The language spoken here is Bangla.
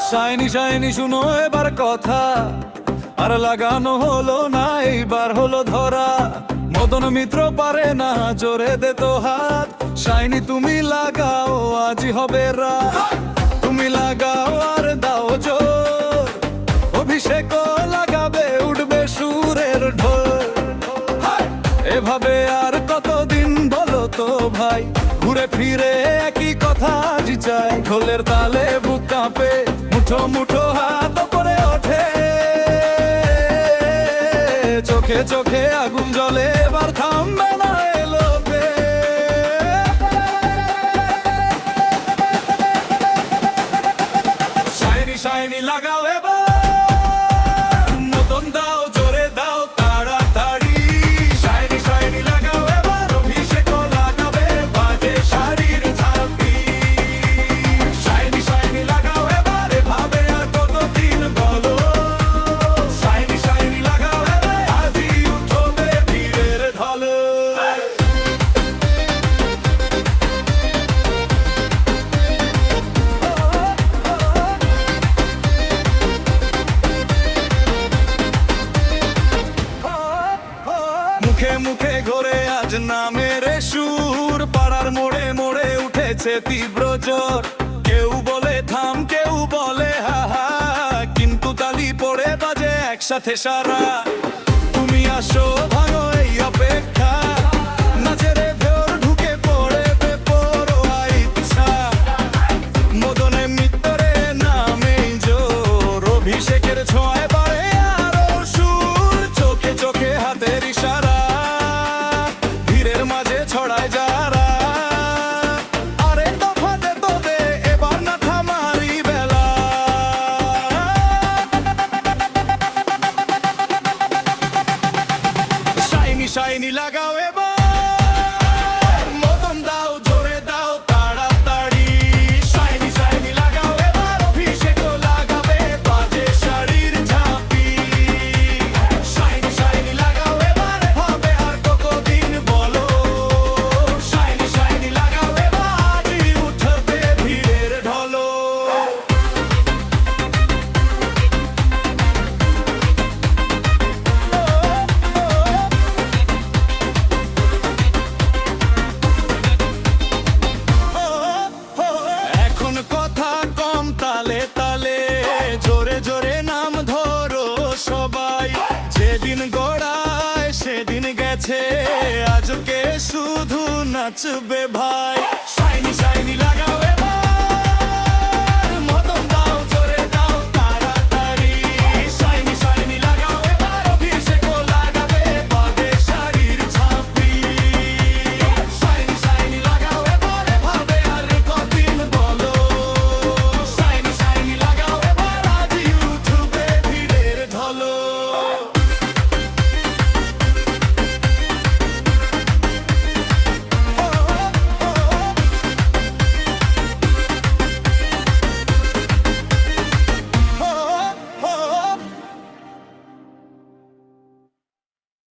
শাইনি শাইনি শুনো এবার কথা, আর লাগানো হলো না, এইবার হলো ধরা। মদন মিত্র পারে না, জোরে দে তো হাত। শাইনি তুমি লাগাও, আজই হবে রাত। তুমি লাগাও আর দাও জোর, অভিষেক লাগাবে, উঠবে সুরের ঢোল। এভাবে আর কতদিন বলো তো ভাই, ঘুরে ফিরে একই কথা আজ চাই। ঢোলের তালে বুক কাঁপে, মুঠো মুঠো হাত করে ওঠে, চোখে চোখে আগুন জ্বলে, এবার থামবে না এলোবে। শাইনি শাইনি লাগাও এবার, মদন দাও জোরে দাও তাড়াতাড়ি। শাইনি শাইনি লাগাও এবার, অভিষেক লাগাবে, বাজে শাড়ির ঝাঁপি। শাইনি শাইনি লাগাও এবার, এভাবে আর কতদিন বলো। শাইনি শাইনি লাগাও এবার, আজই উঠবে ভিড়ের ঢলে। মুখে মুখে ঘোরে আজ নামের সুর, পাড়ার মোড়ে মোড়ে উঠেছে তীব্র জ্বর। কেউ বলে থাম, কেউ বলে হা হা, কিন্তু তালি পড়ে বাজে একসাথে সারা। তুমি আসো, ভাঙো এই অপেক্ষা, নাচের ভেতর ঢুকে পড়ে বেপরোয়া ইচ্ছা। মদনে মিত্রে নামে জোর, অভিষেকের ছোঁয়ায় বাড়ে আরো সুর। চোখে চোখে হাতের ইশারা, ভিড়ের মাঝে ছড়ায় যারা। আরে দফা দে তো দে, এবার না থামারি বেলা। শাইনি শাইনি লাগাও এবার, মদন দাও জোরে দাও তাড়াতাড়ি। শাইনি শাইনি লাগাও এবার, অভিষেক লাগাবে, বাজে শাড়ির ঝাঁপি। শাইনি শাইনি লাগাও এবার, হবে আর কতদিন বলো। শাইনি শাইনি লাগাও এবার, আজই উঠবে ভিড়ের ঢলো। এখন কথা কম, তালে তালে, জোরে জোরে নাম ধরো সবাই। যেদিন গড়ায় সেদিন গেছে, আজকে শুধু নাচবে ভাই।